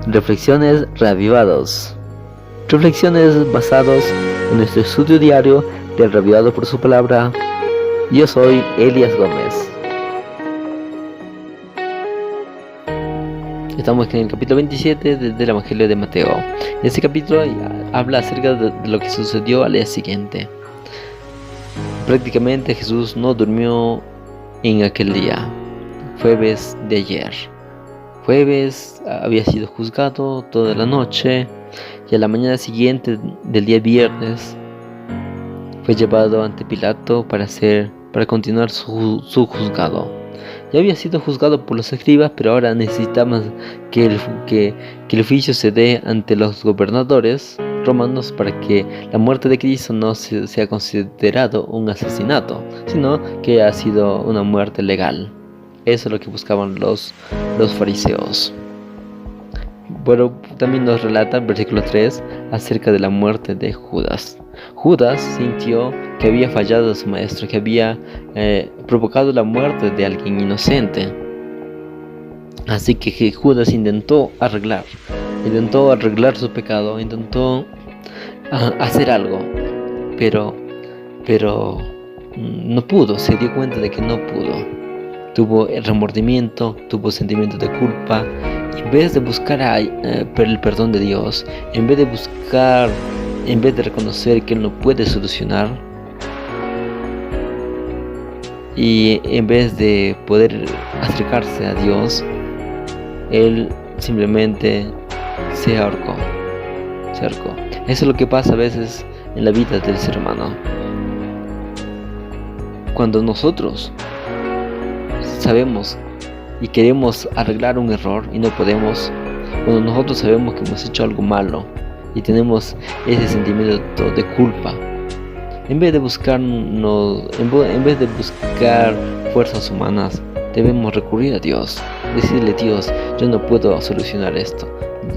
Reflexiones reavivados. Reflexiones basados en nuestro estudio diario del reavivado por su palabra. Yo soy Elias Gómez. Estamos en el capítulo 27 del Evangelio de Mateo. Este capítulo habla acerca de lo que sucedió al día siguiente. Prácticamente Jesús no durmió en aquel día, jueves de ayer. Jueves había sido juzgado toda la noche y a la mañana siguiente del día viernes fue llevado ante Pilato para continuar su juzgado. Ya había sido juzgado por los escribas, pero ahora necesitamos que el juicio se dé ante los gobernadores romanos para que la muerte de Cristo no sea considerado un asesinato, sino que ha sido una muerte legal. Eso es lo que buscaban los fariseos. Bueno, también nos relata el versículo 3 acerca de la muerte de Judas. Judas sintió que había fallado a su maestro, que había provocado la muerte de alguien inocente. Así que Judas intentó arreglar su pecado, intentó hacer algo, pero no pudo, se dio cuenta de que no pudo. Tuvo el remordimiento, tuvo sentimientos de culpa. En vez de buscar el perdón de Dios, en vez de reconocer que Él no puede solucionar, y en vez de poder acercarse a Dios, Él simplemente se ahorcó. Eso es lo que pasa a veces en la vida del ser humano. Cuando nosotros sabemos y queremos arreglar un error y no podemos, cuando nosotros sabemos que hemos hecho algo malo y tenemos ese sentimiento de culpa, en vez de buscar fuerzas humanas, debemos recurrir a Dios, decirle: Dios, yo no puedo solucionar esto,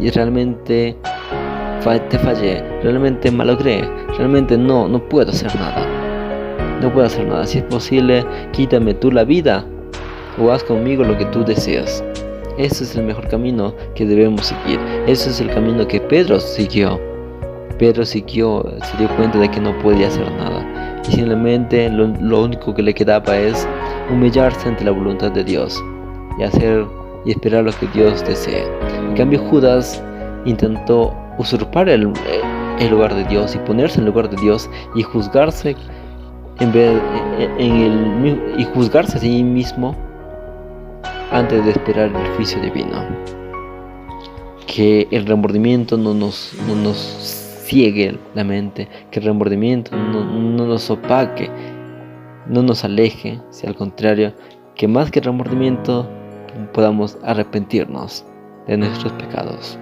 y realmente te fallé, realmente malogré, realmente no puedo hacer nada, si es posible, quítame tú la vida o haz conmigo lo que tú deseas. Ese es el mejor camino que debemos seguir. Ese es el camino que Pedro siguió. Se dio cuenta de que no podía hacer nada. Y simplemente lo único que le quedaba es humillarse ante la voluntad de Dios y esperar lo que Dios desee. En cambio, Judas intentó usurpar el lugar de Dios y ponerse en el lugar de Dios y juzgarse y juzgarse a sí mismo antes de esperar el juicio divino. Que el remordimiento no nos ciegue la mente, que el remordimiento no nos opaque, no nos aleje, si al contrario, que más que el remordimiento podamos arrepentirnos de nuestros pecados.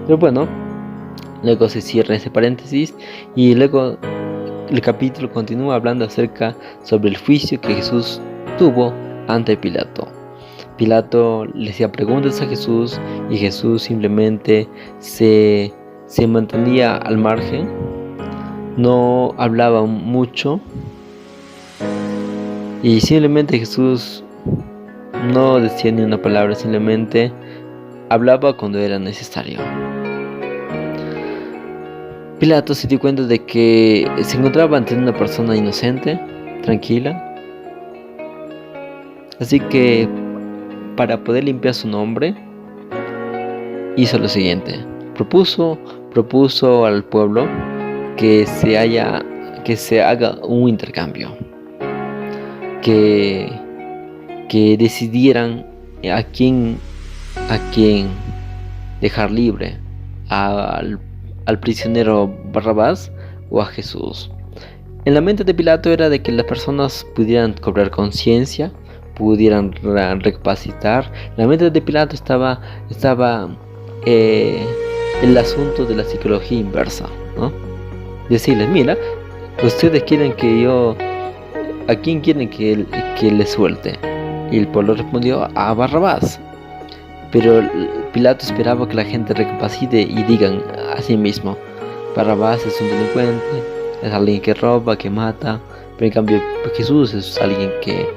Pero bueno, luego se cierra ese paréntesis y luego el capítulo continúa hablando acerca sobre el juicio que Jesús tuvo ante Pilato. Pilato le hacía preguntas a Jesús y Jesús simplemente se mantenía al margen, no hablaba mucho y simplemente Jesús no decía ni una palabra, simplemente hablaba cuando era necesario. Pilato se dio cuenta de que se encontraba ante una persona inocente, tranquila, así que para poder limpiar su nombre, hizo lo siguiente: propuso al pueblo que se haga un intercambio, que decidieran a quién dejar libre, al prisionero Barrabás o a Jesús. En la mente de Pilato era de que las personas pudieran cobrar conciencia, pudieran recapacitar. En la mente de Pilato estaba el asunto de la psicología inversa, ¿no? Decirles: mira, ustedes quieren ¿a quién quieren que le suelte? Y el pueblo respondió: a Barrabás. Pero Pilato esperaba que la gente recapacite y digan a sí mismo: Barrabás es un delincuente, es alguien que roba, que mata. Pero en cambio Jesús es alguien que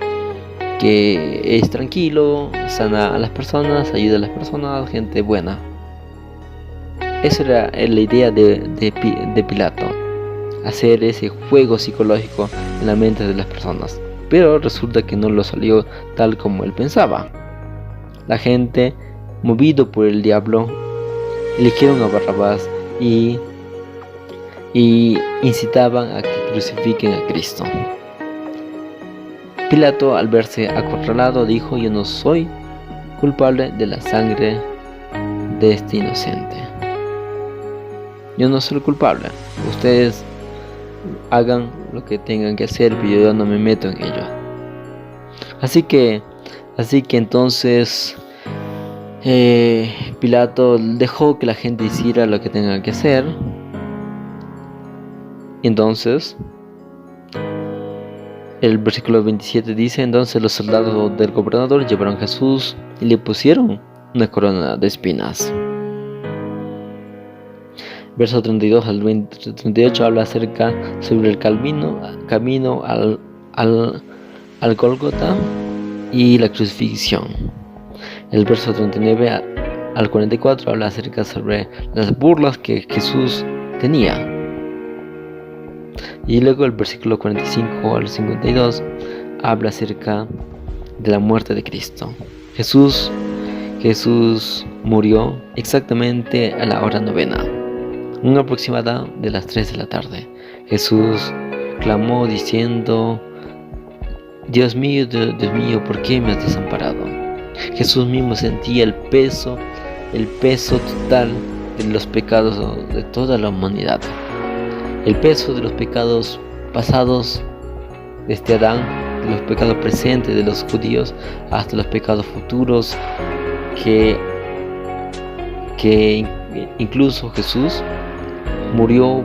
es tranquilo, sana a las personas, ayuda a las personas, gente buena. esa era la idea de Pilato, hacer ese juego psicológico en la mente de las personas. Pero resulta que no lo salió tal como él pensaba. La gente, movido por el diablo, eligieron a Barrabás y incitaban a que crucifiquen a Cristo. Pilato, al verse acorralado, dijo: yo no soy culpable de la sangre de este inocente. Yo no soy culpable. Ustedes hagan lo que tengan que hacer, pero yo no me meto en ello. Así que entonces Pilato dejó que la gente hiciera lo que tenga que hacer. Entonces el versículo 27 dice: entonces los soldados del gobernador llevaron a Jesús y le pusieron una corona de espinas. Verso 32 al 38 habla acerca sobre el camino al Gólgota y la crucifixión. El verso 39 al 44 habla acerca sobre las burlas que Jesús tenía. Y luego el versículo 45 al 52 habla acerca de la muerte de Cristo. Jesús murió exactamente a la hora novena, una aproximada de las 3 de la tarde. Jesús clamó diciendo: Dios mío, ¿por qué me has desamparado? Jesús mismo sentía el peso total de los pecados de toda la humanidad. El peso de los pecados pasados desde Adán, de los pecados presentes de los judíos, hasta los pecados futuros que incluso Jesús murió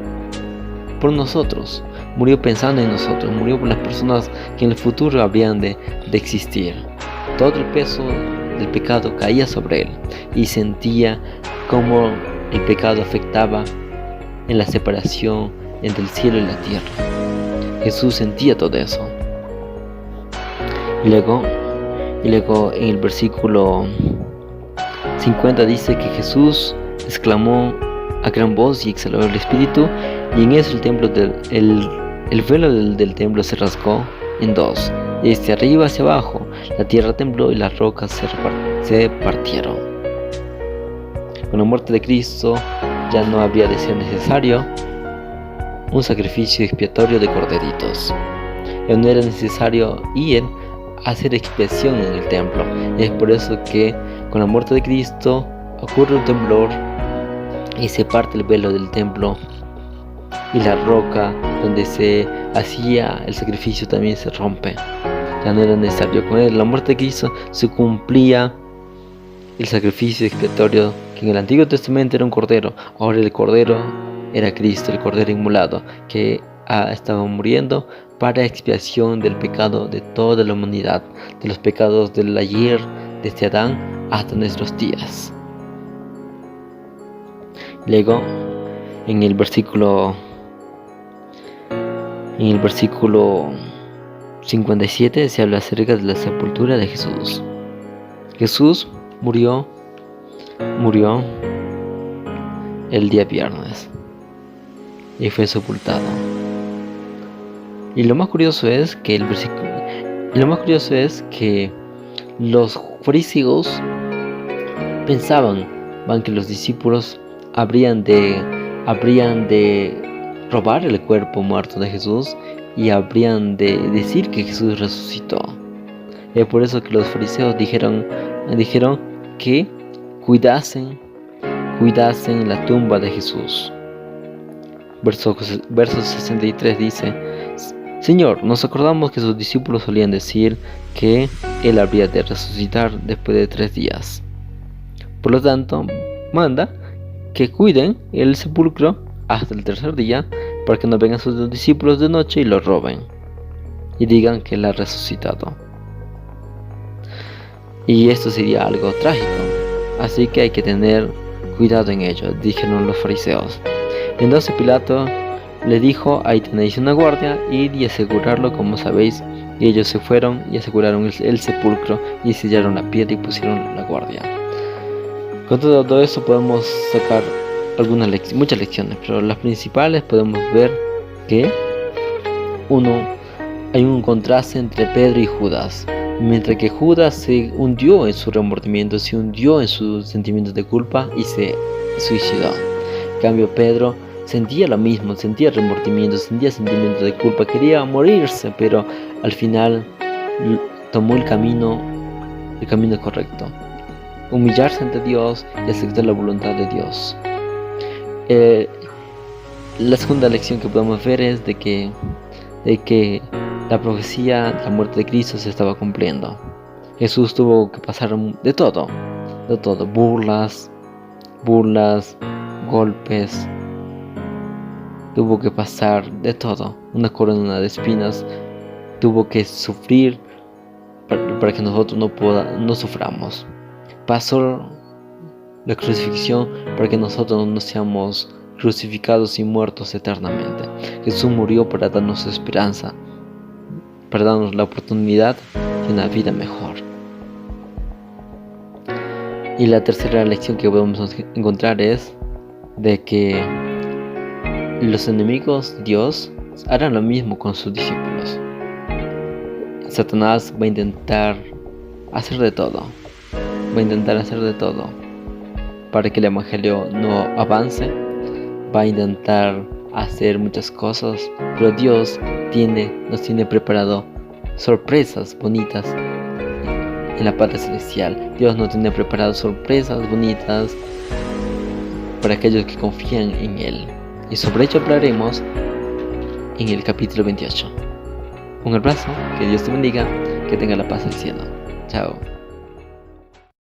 por nosotros, murió pensando en nosotros, murió por las personas que en el futuro habrían de existir. Todo el peso del pecado caía sobre él y sentía cómo el pecado afectaba en la separación entre el cielo y la tierra. Jesús sentía todo eso. Y luego en el versículo 50 dice que Jesús exclamó a gran voz y exhaló el espíritu, y en eso el velo del templo se rasgó en dos, desde arriba hacia abajo. La tierra tembló y las rocas se partieron. Con la muerte de Cristo ya no habría de ser necesario un sacrificio expiatorio de corderitos. Ya no era necesario ir a hacer expiación en el templo. Es por eso que con la muerte de Cristo ocurre un temblor y se parte el velo del templo, y la roca donde se hacía el sacrificio también se rompe. Ya no era necesario. Con la muerte de Cristo se cumplía el sacrificio expiatorio, que en el Antiguo Testamento era un cordero. Ahora el cordero era Cristo, el cordero inmolado, que estaba muriendo para expiación del pecado de toda la humanidad, de los pecados del ayer, desde Adán hasta nuestros días. Luego, en el versículo 57 se habla acerca de la sepultura de Jesús. Jesús murió el día viernes y fue sepultado. Y lo más curioso es que los fariseos pensaban que los discípulos habrían de robar el cuerpo muerto de Jesús y habrían de decir que Jesús resucitó. Es por eso que los fariseos dijeron que cuidasen la tumba de Jesús. Verso 63 dice: Señor, nos acordamos que sus discípulos solían decir que Él habría de resucitar después de 3 días. Por lo tanto, manda que cuiden el sepulcro hasta el 3er día, para que no vengan sus discípulos de noche y lo roben y digan que Él ha resucitado. Y esto sería algo trágico, así que hay que tener cuidado en ello, dijeron los fariseos. Entonces Pilato le dijo: ahí tenéis una guardia, id y asegurarlo como sabéis. Y ellos se fueron y aseguraron el sepulcro y sellaron la piedra y pusieron la guardia. Con todo esto podemos sacar muchas lecciones, pero las principales podemos ver que uno, hay un contraste entre Pedro y Judas. Mientras que Judas se hundió en su remordimiento, se hundió en sus sentimientos de culpa y se suicidó. En cambio, Pedro sentía lo mismo, sentía remordimiento, sentía sentimientos de culpa, quería morirse, pero al final tomó el camino correcto. Humillarse ante Dios y aceptar la voluntad de Dios. La segunda lección que podemos ver es de que la profecía de la muerte de Cristo se estaba cumpliendo. Jesús tuvo que pasar de todo, burlas, golpes, tuvo que pasar de todo, una corona de espinas, tuvo que sufrir para que nosotros no suframos. Pasó la crucifixión para que nosotros no seamos crucificados y muertos eternamente. Jesús murió para darnos esperanza, para darnos la oportunidad de una vida mejor. Y la tercera lección que podemos encontrar es de que los enemigos de Dios harán lo mismo con sus discípulos. Satanás va a intentar hacer de todo para que el evangelio no avance. Va a intentar hacer muchas cosas, pero Dios nos tiene preparado sorpresas bonitas en la patria celestial. Dios nos tiene preparado sorpresas bonitas para aquellos que confían en Él. Y sobre ello hablaremos en el capítulo 28. Un abrazo, que Dios te bendiga, que tenga la paz del cielo. Chao.